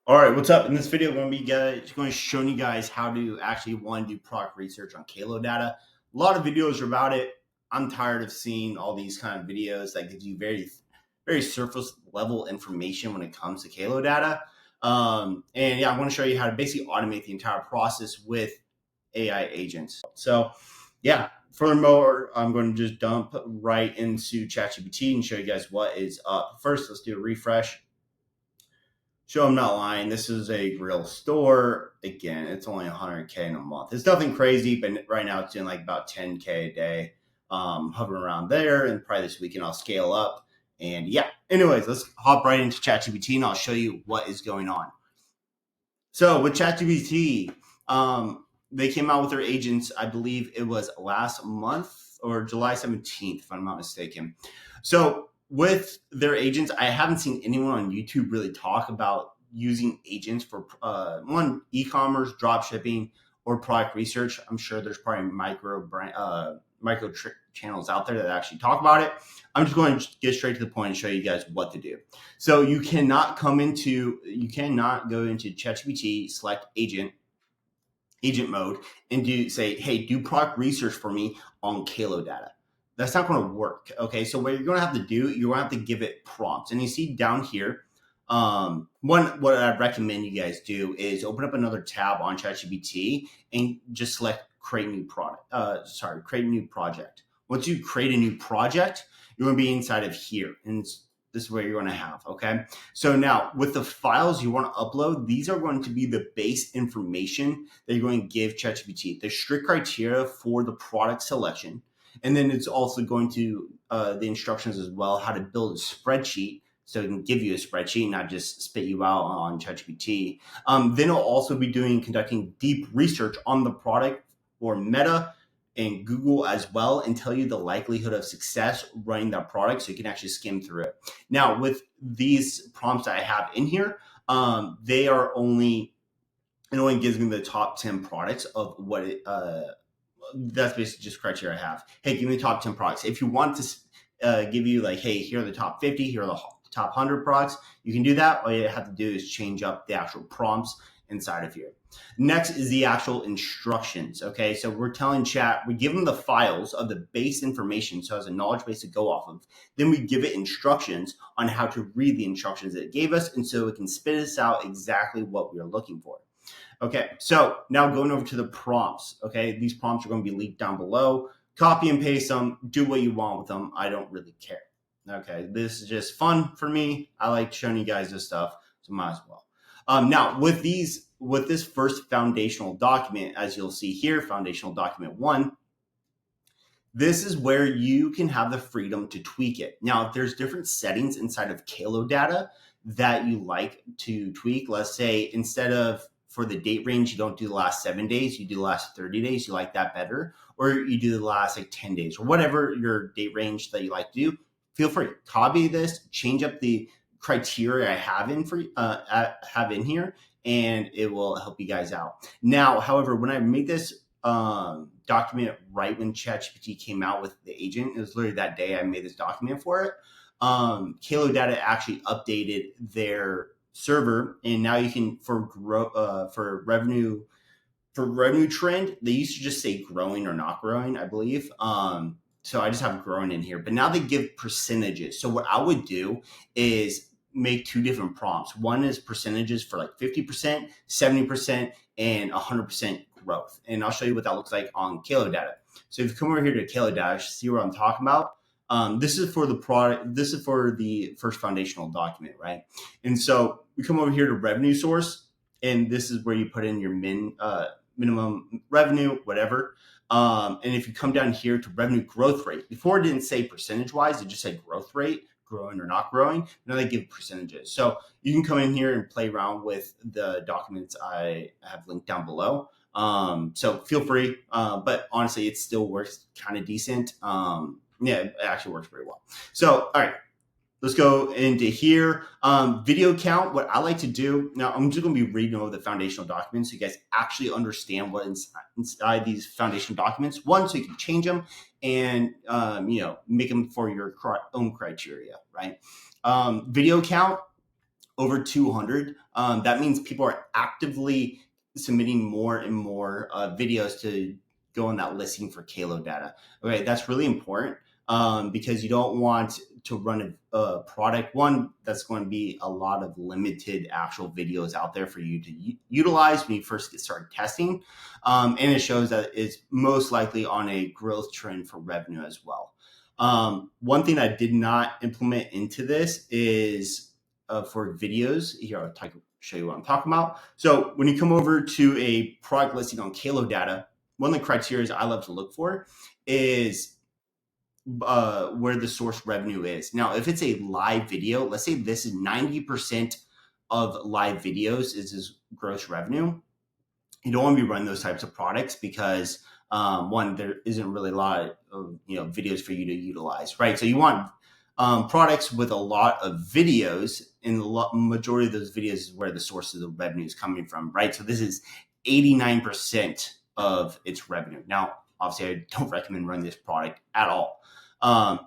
All right, what's up? In this video, I'm going to be showing you guys how to actually do product research on Kalodata. A lot of videos are about it. I'm tired of seeing all these kind of videos that give you very surface level information when it comes to Kalodata. And yeah, I want to show you how to basically automate the entire process with AI agents. So yeah, furthermore, I'm going to just dump right into ChatGPT and show you guys what is up. First, let's do a refresh. Show I'm not lying. This is a real store. Again, it's only 100K in a month. It's nothing crazy, but right now it's doing like about 10K a day, hovering around there. And probably this weekend I'll scale up. And yeah, anyways, let's hop right into ChatGPT and I'll show you what is going on. So with ChatGPT, they came out with their agents, I believe it was last month or July 17th, if I'm not mistaken. So with their agents, I haven't seen anyone on YouTube really talk about using agents for e-commerce, drop shipping, or product research. I'm sure there's probably micro channels out there that actually talk about it. I'm just going to get straight to the point and show you guys what to do. So you cannot go into ChatGPT, select agent mode, and say, hey, do product research for me on Kalodata. That's not going to work. Okay, so what you're going to have to do, you're going to have to give it prompts. And you see down here, what I recommend you guys do is open up another tab on ChatGPT and just select create new project. Once you create a new project, you're going to be inside of here, and this is where you're going to have. Okay, so now with the files you want to upload, these are going to be the base information that you're going to give ChatGPT. There's strict criteria for the product selection. And then it's also going to the instructions as well, how to build a spreadsheet. So it can give you a spreadsheet, not just spit you out on ChatGPT. Then it'll also be conducting deep research on the product for Meta and Google as well, and tell you the likelihood of success running that product, so you can actually skim through it. Now, with these prompts I have in here, it only gives me the top 10 products of what it. That's basically just criteria I have. Hey, give me the top 10 products. If you want to give you like, hey, here are the top 50, here are the top 100 products, you can do that. All you have to do is change up the actual prompts inside of here. Next is the actual instructions. Okay, so we're telling chat, we give them the files of the base information, so it has a knowledge base to go off of. Then we give it instructions on how to read the instructions that it gave us, and so it can spit us out exactly what we are looking for. Okay, so now going over to the prompts. Okay, these prompts are going to be linked down below. Copy and paste them. Do what you want with them. I don't really care. Okay, this is just fun for me. I like showing you guys this stuff, so might as well. Now with this first foundational document, as you'll see here, foundational document 1, this is where you can have the freedom to tweak it. Now, if there's different settings inside of Kalodata that you like to tweak, let's say instead of for the date range, you don't do the last 7 days, you do the last 30 days, you like that better, or you do the last like 10 days or whatever your date range that you like to do, feel free, copy this, change up the criteria I have in here, and it will help you guys out. Now, however, when I made this document right when ChatGPT came out with the agent, it was literally that day I made this document for it. Kalodata actually updated their server, and now you can for revenue trend, they used to just say growing or not growing, I believe. So I just have growing in here, but now they give percentages. So what I would do is make 2 different prompts. One is percentages for like 50%, 70%, and 100% growth. And I'll show you what that looks like on Kalodata. So if you come over here to Kalodata, see what I'm talking about. This is for the product. This is for the first foundational document, right? And so we come over here to revenue source, and this is where you put in your minimum revenue, whatever. And if you come down here to revenue growth rate, before it didn't say percentage wise, it just said growth rate, growing or not growing. Now they give percentages. So you can come in here and play around with the documents I have linked down below. So feel free, but honestly, it still works kind of decent. Yeah, it actually works pretty well. So, all right, let's go into here. Video count, what I like to do, now I'm just going to be reading over the foundational documents so you guys actually understand what inside these foundation documents. One, so you can change them and, make them for your own criteria, right? Video count, over 200. That means people are actively submitting more and more videos to go on that listing for Kalodata. Okay, that's really important because you don't want to run a product one that's going to be a lot of limited actual videos out there for you to utilize when you first get started testing. And it shows that it's most likely on a growth trend for revenue as well. One thing I did not implement into this is for videos. Here, I'll show you what I'm talking about. So when you come over to a product listing on Kalodata, one of the criteria I love to look for is where the source revenue is. Now, if it's a live video, let's say this is 90% of live videos is this gross revenue. You don't want to be running those types of products because one, there isn't really a lot of videos for you to utilize, right? So you want products with a lot of videos, and the majority of those videos is where the source of the revenue is coming from, right? So this is 89% of its revenue. Now, obviously, I don't recommend running this product at all.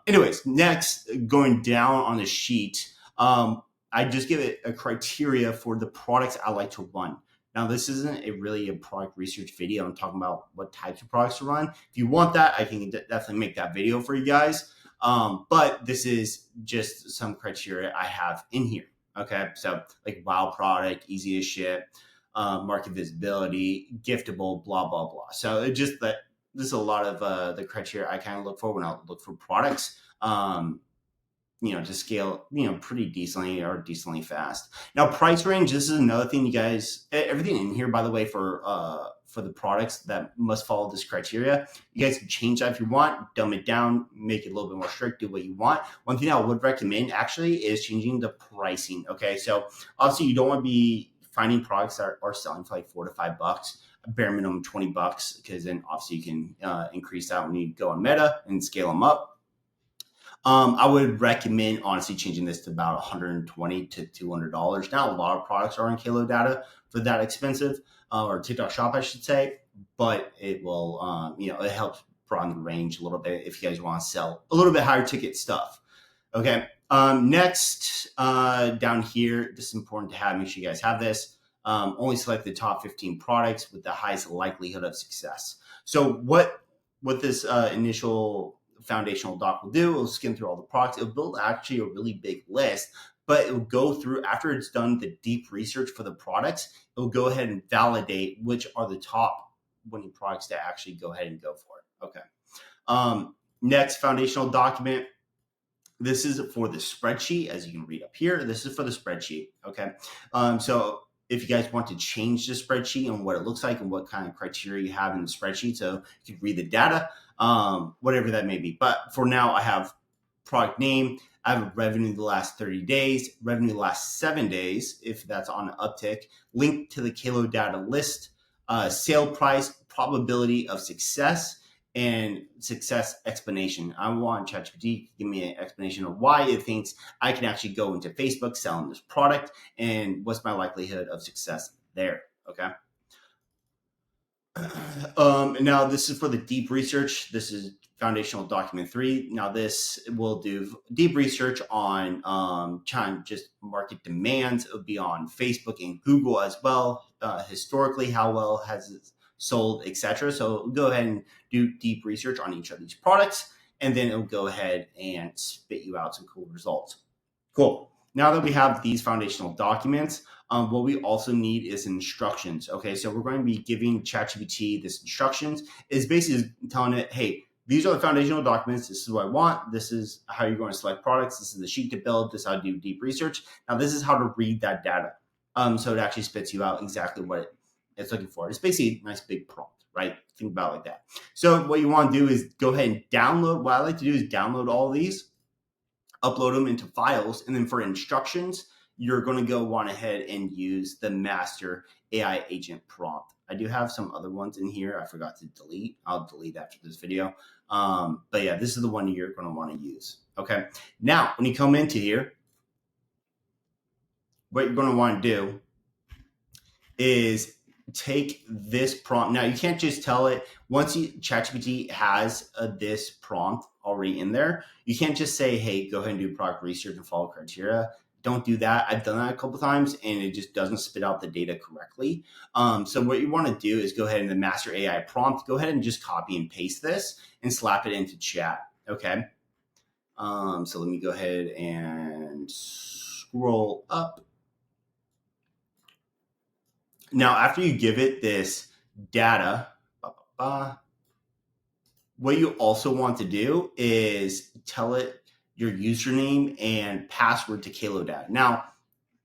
Anyways, next, going down on the sheet, I just give it a criteria for the products I like to run. Now, this isn't really a product research video. I'm talking about what types of products to run. If you want that, I can definitely make that video for you guys. But this is just some criteria I have in here. Okay, so like wow product, easy to ship, market visibility, giftable, blah, blah, blah. So it just that this is a lot of the criteria I kind of look for when I look for products. To scale, pretty decently or decently fast. Now, price range, this is another thing you guys, everything in here, by the way, for the products that must follow this criteria, you guys can change that if you want, dumb it down, make it a little bit more strict, do what you want. One thing I would recommend actually is changing the pricing. Okay. So obviously you don't want to be finding products that are selling for like $4 to $5, bare minimum $20, because then obviously you can increase that when you go on Meta and scale them up. I would recommend honestly changing this to about $120 to $200. Now, a lot of products are on Kalodata for that expensive, or TikTok Shop, I should say, but it will, it helps broaden the range a little bit if you guys want to sell a little bit higher ticket stuff. Okay. Next, down here, this is important to have. Make sure you guys have this. Only select the top 15 products with the highest likelihood of success. So what this initial foundational doc will do, it'll skim through all the products. It'll build actually a really big list, but it'll go through, after it's done the deep research for the products, it'll go ahead and validate which are the top winning products to actually go ahead and go for it. Okay. Next foundational document. This is for the spreadsheet, as you can read up here. This is for the spreadsheet. Okay. So if you guys want to change the spreadsheet and what it looks like and what kind of criteria you have in the spreadsheet, so you can read the data, whatever that may be. But for now, I have product name. I have revenue the last 30 days, revenue the last 7 days, if that's on an uptick, link to the Kalodata list, sale price, probability of success, and success explanation. I want ChatGPT to give me an explanation of why it thinks I can actually go into Facebook selling this product and what's my likelihood of success there. Okay. Now this is for the deep research. This is foundational document 3. Now this will do deep research on just market demands. It'll be on Facebook and Google as well. Historically, how well has it sold, etc. So go ahead and do deep research on each of these products, and then it'll go ahead and spit you out some cool results. Cool. Now that we have these foundational documents, what we also need is instructions. Okay, so we're going to be giving ChatGPT this instructions. It's basically telling it, hey, these are the foundational documents. This is what I want. This is how you're going to select products. This is the sheet to build. This is how to do deep research. Now, this is how to read that data. So it actually spits you out exactly what it's looking for. It's basically a nice big prompt, right? Think about it like that. So what you want to do is go ahead and download. What I like to do is download all of these, upload them into files, and then for instructions, you're going to go on ahead and use the master AI agent prompt. I do have some other ones in here I forgot to delete. I'll delete after this video. But yeah, this is the one you're going to want to use. Okay. Now, when you come into here, what you're going to want to do is take this prompt. Now, you can't just tell it, once ChatGPT has this prompt already in there, you can't just say, hey, go ahead and do product research and follow criteria. don't do that. I've done that a couple times and it just doesn't spit out the data correctly. So what you want to do is go ahead in the master AI prompt, go ahead and just copy and paste this and slap it into chat. Okay. So let me go ahead and scroll up. Now, after you give it this data, what you also want to do is tell it your username and password to Kalodata. Now,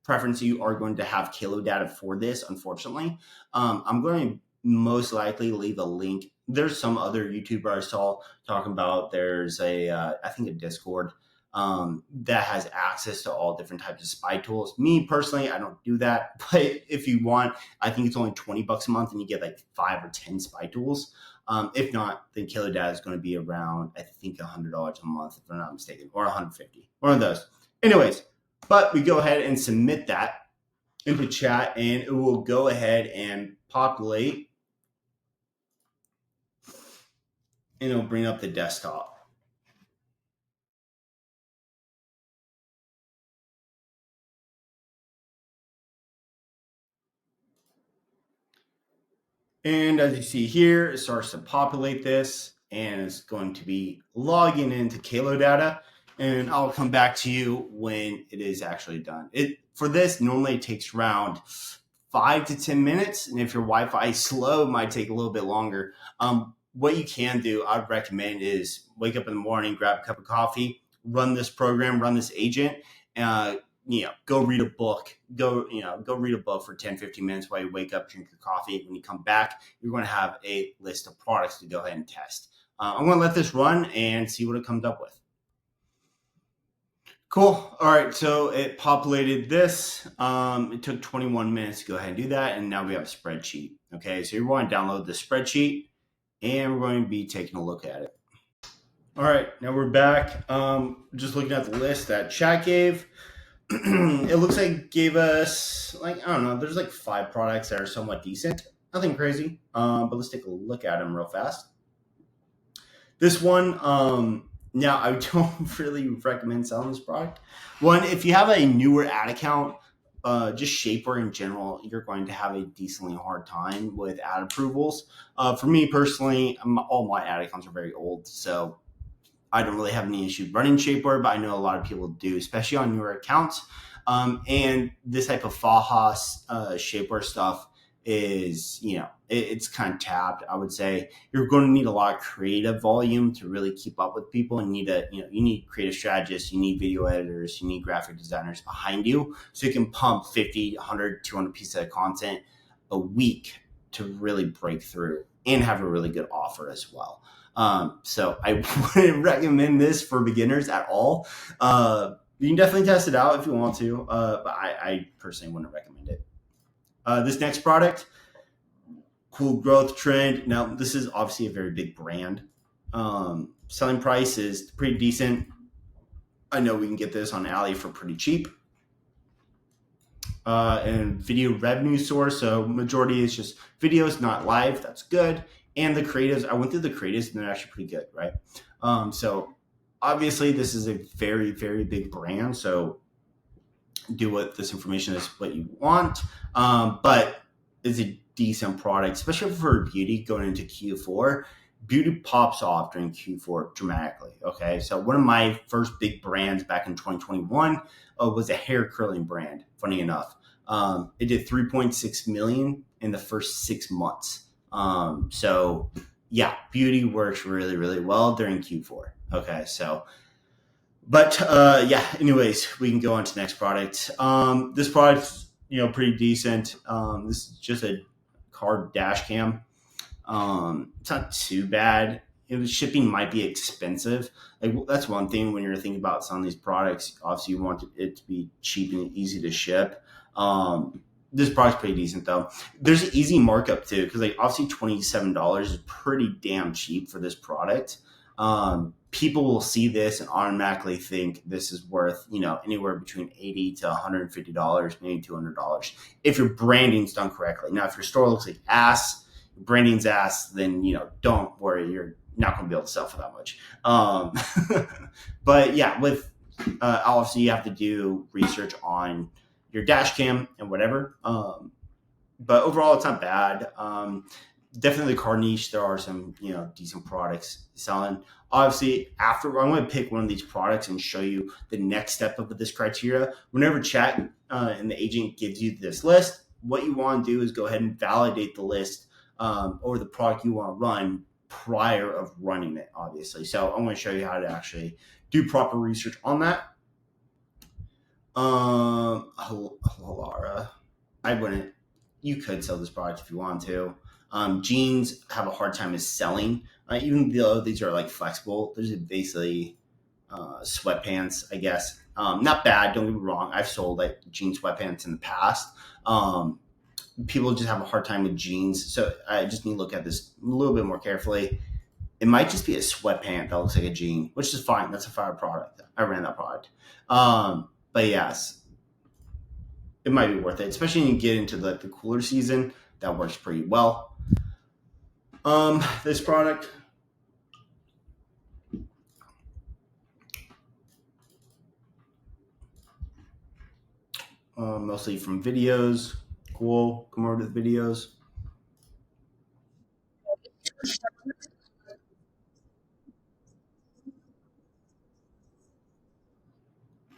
preference, you are going to have Kalodata for this, unfortunately. I'm going to most likely leave a link. There's some other YouTuber I saw talking about, there's I think a Discord that has access to all different types of spy tools. Me personally, I don't do that, but if you want, I think it's only $20 a month and you get like 5 or 10 spy tools. If not, then Kalodata is going to be around, I think, $100 a month, if I'm not mistaken, or 150, one of those. Anyways, but we go ahead and submit that into chat and it will go ahead and populate and it'll bring up the desktop. And as you see here, it starts to populate this and it's going to be logging into Kalodata. And I'll come back to you when it is actually done. For this, normally it takes around 5 to 10 minutes. And if your Wi-Fi is slow, it might take a little bit longer. What you can do, I'd recommend, is wake up in the morning, grab a cup of coffee, run this program, run this agent, go read a book. Go read a book for 10, 15 minutes while you wake up, drink your coffee. When you come back, you're going to have a list of products to go ahead and test. I'm going to let this run and see what it comes up with. Cool. All right. So it populated this. It took 21 minutes to go ahead and do that. And now we have a spreadsheet. Okay. So you want to download the spreadsheet and we're going to be taking a look at it. All right. Now we're back. Just looking at the list that chat gave. It looks like it gave us, like, I don't know, there's like 5 products that are somewhat decent. Nothing crazy. But let's take a look at them real fast. This one, now I don't really recommend selling this product. One, if you have a newer ad account, just shapewear in general, you're going to have a decently hard time with ad approvals. For me personally, all my ad accounts are very old, so I don't really have any issue running shapewear, but I know a lot of people do, especially on newer accounts. And this type of Faja shapewear stuff is, it's kind of tapped. I would say you're going to need a lot of creative volume to really keep up with people, and you need creative strategists, you need video editors, you need graphic designers behind you, so you can pump 50, 100, 200 pieces of content a week to really break through and have a really good offer as well. So I wouldn't recommend this for beginners at all. You can definitely test it out if you want to, but I personally wouldn't recommend it. This next product, cool growth trend. Now, this is obviously a very big brand. Selling price is pretty decent. I know we can get this on Ali for pretty cheap. And video revenue source, so majority is just videos, not live. That's good. And the creatives, I went through the creatives and they're actually pretty good, right? So obviously this is a very, very big brand. So do what this information is what you want. But it's a decent product, especially for beauty going into Q4. Beauty pops off during Q4 dramatically. Okay. So one of my first big brands back in 2021 was a hair curling brand. Funny enough, it did 3.6 million in the first 6 months. So yeah, beauty works really, really well during Q4. Okay. So, but, yeah, anyways, we can go on to the next product. This product's, pretty decent. This is just a car dash cam. It's not too bad. Shipping might be expensive. Like, that's one thing when you're thinking about some of these products. Obviously, you want it to be cheap and easy to ship. This product's pretty decent though. There's an easy markup too, because like obviously $27 is pretty damn cheap for this product. People will see this and automatically think this is worth, anywhere between $80 to $150, maybe $200 if your branding's done correctly. Now, if your store looks like ass, branding's ass, then don't worry, you're not going to be able to sell for that much. But yeah, with Obviously, you have to do research on your dash cam and whatever. But overall, it's not bad. Definitely the car niche. There are some decent products selling. Obviously, after I'm going to pick one of these products and show you the next step of this criteria. Whenever chat and the agent gives you this list, what you want to do is go ahead and validate the list or the product you want to run prior of running it, obviously. So I'm going to show you how to actually do proper research on that. Halara. I wouldn't. You could sell this product if you want to. Jeans have a hard time as selling, even though these are like flexible. There's basically sweatpants, I guess. Not bad. Don't get me wrong. I've sold like jean sweatpants in the past. People just have a hard time with jeans, so I just need to look at this a little bit more carefully. It might just be a sweatpant that looks like a jean, which is fine. That's a fire product. I ran that product. But yes, it might be worth it, especially when you get into the cooler season. That works pretty well. This product, mostly from videos. Cool. Come over to the videos.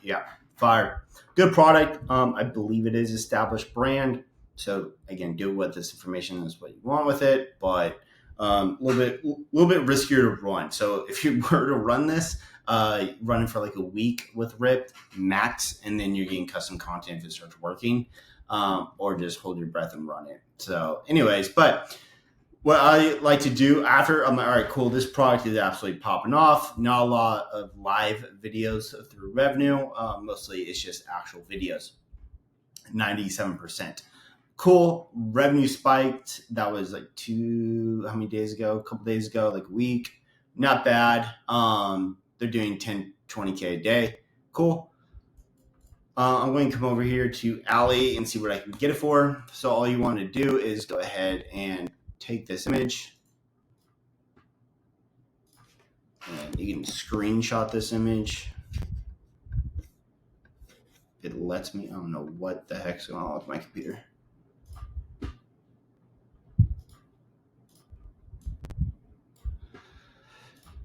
Yeah, fire. Good product. I believe it is established brand. So again, do with this information is what you want with it, but a little bit riskier to run. So if you were to run this, run it for like a week with Ripped max, and then you're getting custom content if it starts working, or just hold your breath and run it. So, anyways, but what I like to do after, I'm like, all right, cool. This product is absolutely popping off. Not a lot of live videos through revenue. Mostly it's just actual videos. 97%. Cool. Revenue spiked. That was like how many days ago? A couple days ago, like a week. Not bad. They're doing 10, 20K a day. Cool. I'm going to come over here to Alley and see what I can get it for. So all you want to do is go ahead and take this image, and you can screenshot this image. It lets me. I don't know what the heck's going on with my computer.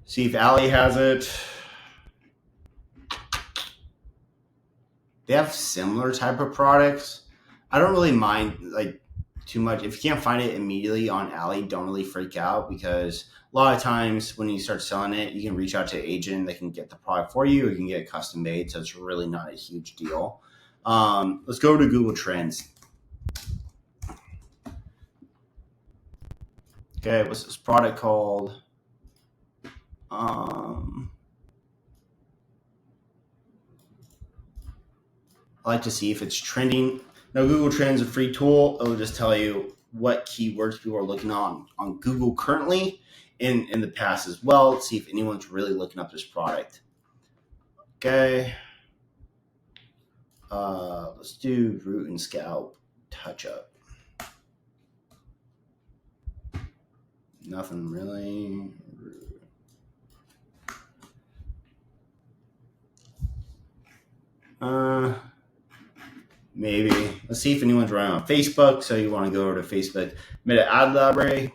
See if Alley has it. They have similar type of products. I don't really mind like too much. If you can't find it immediately on Alley, don't really freak out, because a lot of times when you start selling it, you can reach out to an agent that can get the product for you, or you can get it custom made. So it's really not a huge deal. Let's go to Google Trends. Okay, what's this product called? I like to see if it's trending. Now, Google Trends is a free tool. It'll just tell you what keywords people are looking on Google currently, and in the past as well. Let's see if anyone's really looking up this product. Okay. Let's do root and scalp touch up. Nothing really. Maybe. Let's see if anyone's running on Facebook. So you want to go over to Facebook Meta Ad Library.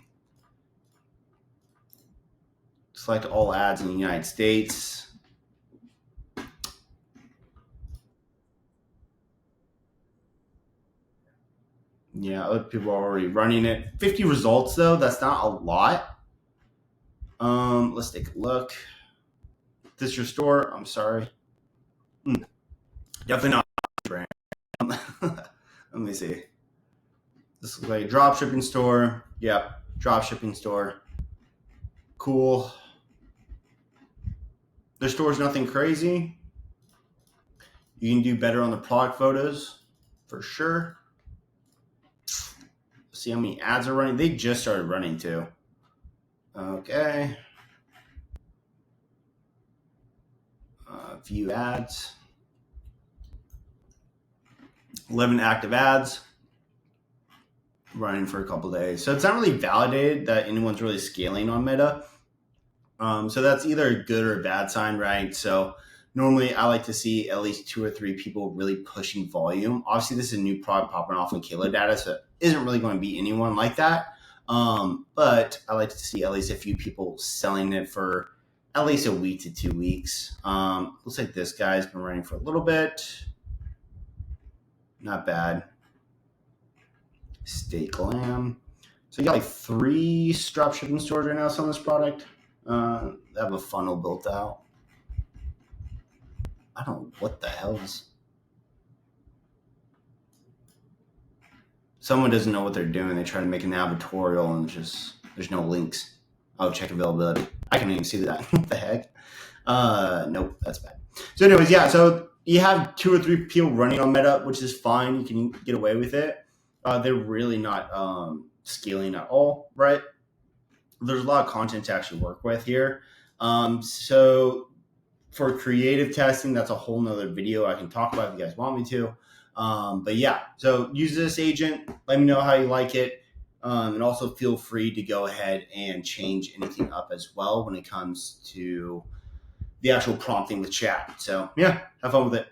Select all ads in the United States. Yeah, other people are already running it. 50 results though. That's not a lot. Let's take a look. This your store? I'm sorry. Definitely not brand. Let me see. This is like a drop shipping store. Yep, drop shipping store. Cool. Their store's nothing crazy. You can do better on the product photos for sure. See how many ads are running. They just started running too. Okay. View ads. 11 active ads running for a couple days. So it's not really validated that anyone's really scaling on Meta. So that's either a good or a bad sign, right? So Normally, I like to see at least 2 or 3 people really pushing volume. Obviously, this is a new product popping off in Kalodata, so it isn't really going to be anyone like that. But I like to see at least a few people selling it for at least a week to 2 weeks. Looks like this guy's been running for a little bit. Not bad. Steak lamb. So you got like 3 drop shipping stores right now selling this product. They have a funnel built out. I don't know what the hell is. Someone doesn't know what they're doing. They try to make an advertorial and there's no links. Oh, check availability. I can't even see that. What the heck? Nope, that's bad. So anyways, yeah, so you have 2 or 3 people running on Meta, which is fine. You can get away with it. They're really not scaling at all, right? There's a lot of content to actually work with here. So for creative testing, that's a whole nother video I can talk about if you guys want me to. But yeah, so use this agent. Let me know how you like it. And also feel free to go ahead and change anything up as well when it comes to the actual prompting with chat. So yeah, have fun with it.